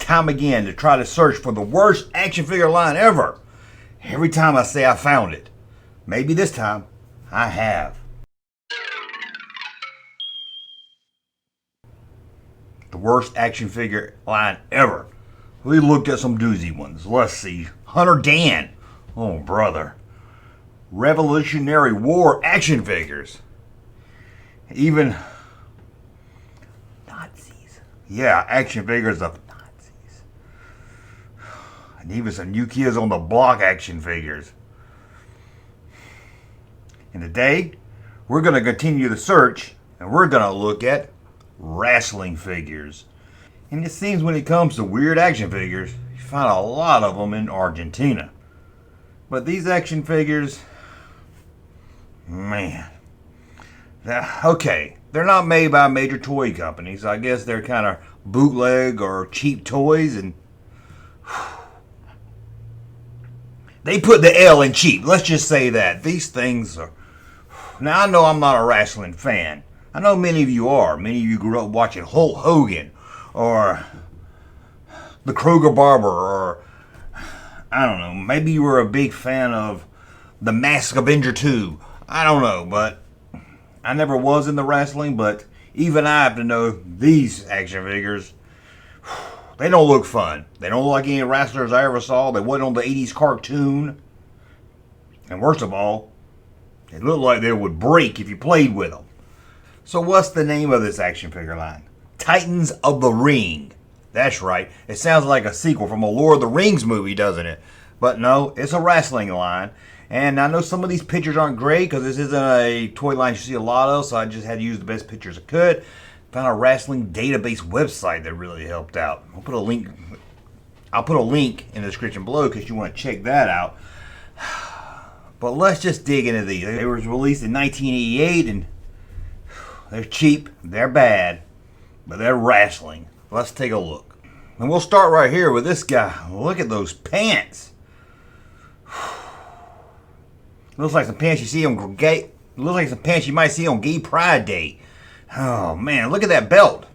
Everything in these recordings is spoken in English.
time again to try to search for the worst action figure line ever. Every time I say I found it. Maybe this time I have. The worst action figure line ever. We looked at some doozy ones. Let's see. Hunter Dan. Oh, brother. Revolutionary War action figures. Even Nazis. Yeah, action figures of Nazis. And even some New Kids on the Block action figures. And today, we're going to continue the search, and we're going to look at wrestling figures. And it seems when it comes to weird action figures, you find a lot of them in Argentina. But these action figures, man, okay, they're not made by major toy companies. I guess they're kind of bootleg or cheap toys, and they put the L in cheap. Let's just say that. These things are... Now, I know I'm not a wrestling fan. I know many of you are. Many of you grew up watching Hulk Hogan or the Kroger Barber, or I don't know, maybe you were a big fan of The Mask Avenger 2. I don't know, but I never was into wrestling, but even I have to know these action figures, they don't look fun. They don't look like any wrestlers I ever saw. They wasn't on the 80s cartoon. And worst of all, they look like they would break if you played with them. So what's the name of this action figure line? Titans of the Ring. That's right. It sounds like a sequel from a Lord of the Rings movie, doesn't it? But no, it's a wrestling line. And I know some of these pictures aren't great because this isn't a toy line you see a lot of, so I just had to use the best pictures I could. Found a wrestling database website that really helped out. I'll put a link in the description below because you want to check that out. But let's just dig into these. They were released in 1988, and they're cheap, they're bad, but they're wrestling. Let's take a look. And we'll start right here with this guy. Look at those pants. Looks like some pants you see on gay. Looks like some pants you might see on Gay Pride Day. Oh man, look at that belt.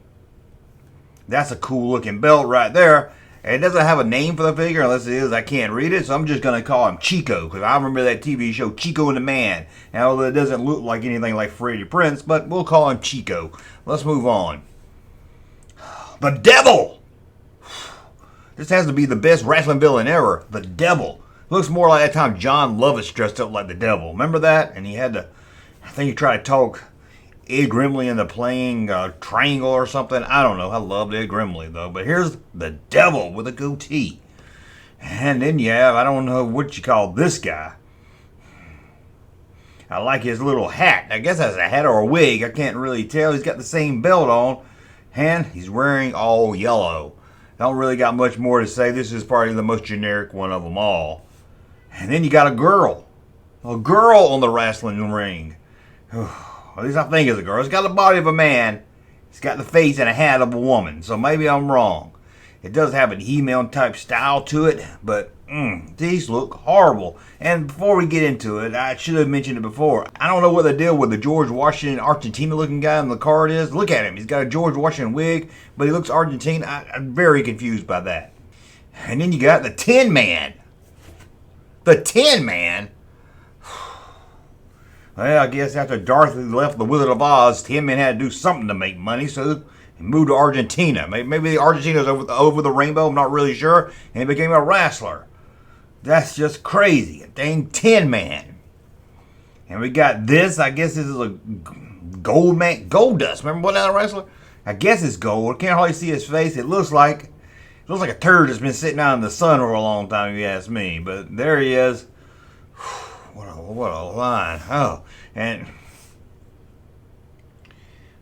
That's a cool looking belt right there. And it doesn't have a name for the figure, unless it is, I can't read it, so I'm just going to call him Chico, because I remember that TV show, Chico and the Man. Now, it doesn't look like anything like Freddie Prinze, but we'll call him Chico. Let's move on. The Devil! This has to be the best wrestling villain ever. The Devil. Looks more like that time John Lovitz dressed up like the Devil. Remember that? And he had to, I think he tried to talk Ed Grimley into playing Triangle or something. I don't know. I loved Ed Grimley, though. But here's the Devil with a goatee. And then you have, I don't know what you call this guy. I like his little hat. I guess that's a hat or a wig. I can't really tell. He's got the same belt on. And he's wearing all yellow. Don't really got much more to say. This is probably the most generic one of them all. And then you got a girl. A girl on the wrestling ring. At least I think it's a girl. It's got the body of a man. It's got the face and a hat of a woman. So maybe I'm wrong. It does have an He-Man type style to it. But these look horrible. And before we get into it, I should have mentioned it before. I don't know what the deal with the George Washington Argentina looking guy on the card is. Look at him. He's got a George Washington wig. But he looks Argentine. I'm very confused by that. And then you got the Tin Man. The Tin Man? Well, I guess after Dorothy left the Wizard of Oz, Tin Man had to do something to make money, so he moved to Argentina. Maybe Argentina's over the rainbow, I'm not really sure, and he became a wrestler. That's just crazy. A dang Tin Man. And we got this, I guess this is a gold man, gold dust. Remember what that wrestler? I guess it's gold. I can't hardly see his face. It looks like a turd that's been sitting out in the sun for a long time, if you ask me. But there he is. What a line. Oh, and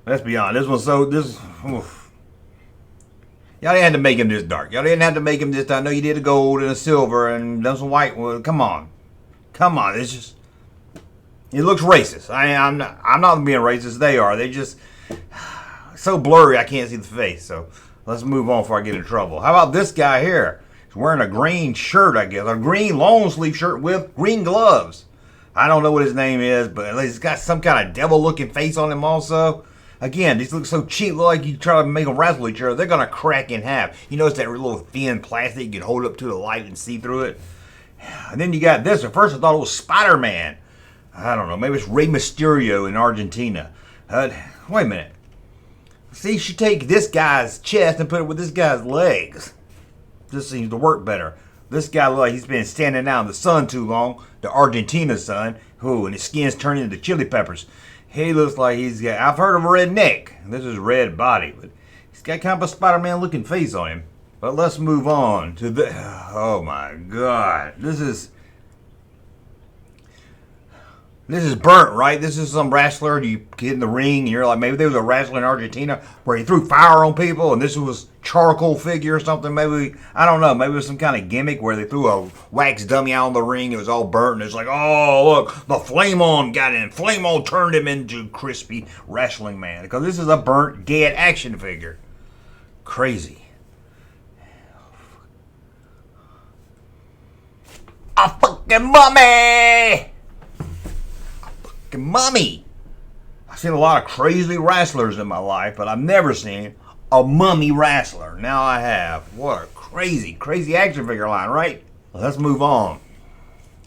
let's be honest, y'all didn't have to make him this dark. Y'all didn't have to make him this. I know you did a gold and a silver and done some white. Well, come on. It's just, it looks racist. I'm not being racist. They are. They just so blurry I can't see the face. So let's move on before I get in trouble. How about this guy here? He's wearing a green shirt, I guess. A green long sleeve shirt with green gloves. I don't know what his name is, but at least he's got some kind of devil looking face on him also. Again, these look so cheap, look like you try to make them wrestle each other, they're gonna crack in half. You notice that little thin plastic you can hold up to the light and see through it? And then you got this. At first I thought it was Spider-Man. I don't know, maybe it's Rey Mysterio in Argentina. Wait a minute. See, she take this guy's chest and put it with this guy's legs. This seems to work better. This guy looks like he's been standing out in the sun too long. The Argentina sun. Ooh, and his skin's turning into chili peppers. He looks like he's got, I've heard of a red neck. This is red body, but he's got kind of a Spider-Man looking face on him. But let's move on to the, oh my God. This is burnt, right? This is some wrestler. You get in the ring and you're like, maybe there was a wrestler in Argentina where he threw fire on people and this was charcoal figure or something. Maybe, I don't know. Maybe it was some kind of gimmick where they threw a wax dummy out on the ring. It was all burnt and it's like, oh, look, the Flame On got in. Flame On turned him into crispy wrestling man. Because this is a burnt, dead action figure. Crazy. A fucking mummy! Mummy. I've seen a lot of crazy wrestlers in my life, but I've never seen a mummy wrestler. Now I have. What a crazy, crazy action figure line, right? Well, let's move on.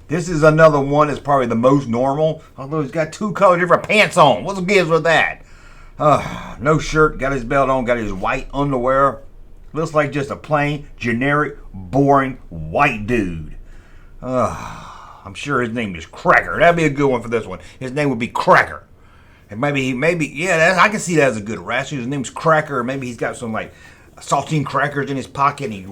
This is another one that's probably the most normal, although he's got two color different pants on. What's the gives with that? No shirt, got his belt on, got his white underwear. Looks like just a plain, generic, boring, white dude. I'm sure his name is Cracker. That'd be a good one for this one. His name would be Cracker. And yeah, I can see that as a good wrestler. His name's Cracker. Maybe he's got some like saltine crackers in his pocket and he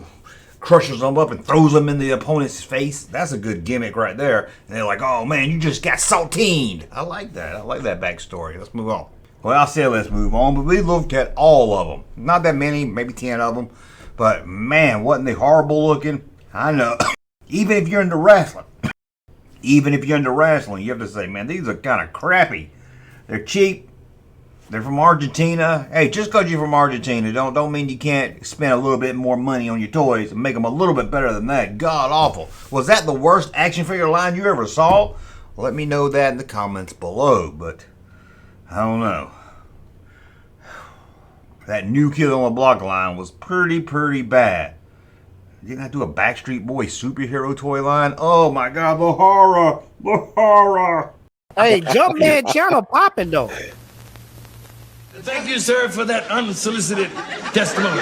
crushes them up and throws them in the opponent's face. That's a good gimmick right there. And they're like, oh man, you just got saltined. I like that. I like that backstory. Let's move on. Well, I said let's move on, but we looked at all of them. Not that many, maybe 10 of them. But man, wasn't they horrible looking? I know. Even if you're into wrestling. Even if you're into wrestling, you have to say, man, these are kind of crappy. They're cheap. They're from Argentina. Hey, just because you're from Argentina, don't mean you can't spend a little bit more money on your toys and make them a little bit better than that. God awful. Was that the worst action figure line you ever saw? Let me know that in the comments below, but I don't know. That New Kid on the Block line was pretty bad. Didn't I do a Backstreet Boys superhero toy line? Oh my God, the horror! The horror! Hey, Junkman channel popping though. Thank you, sir, for that unsolicited testimony.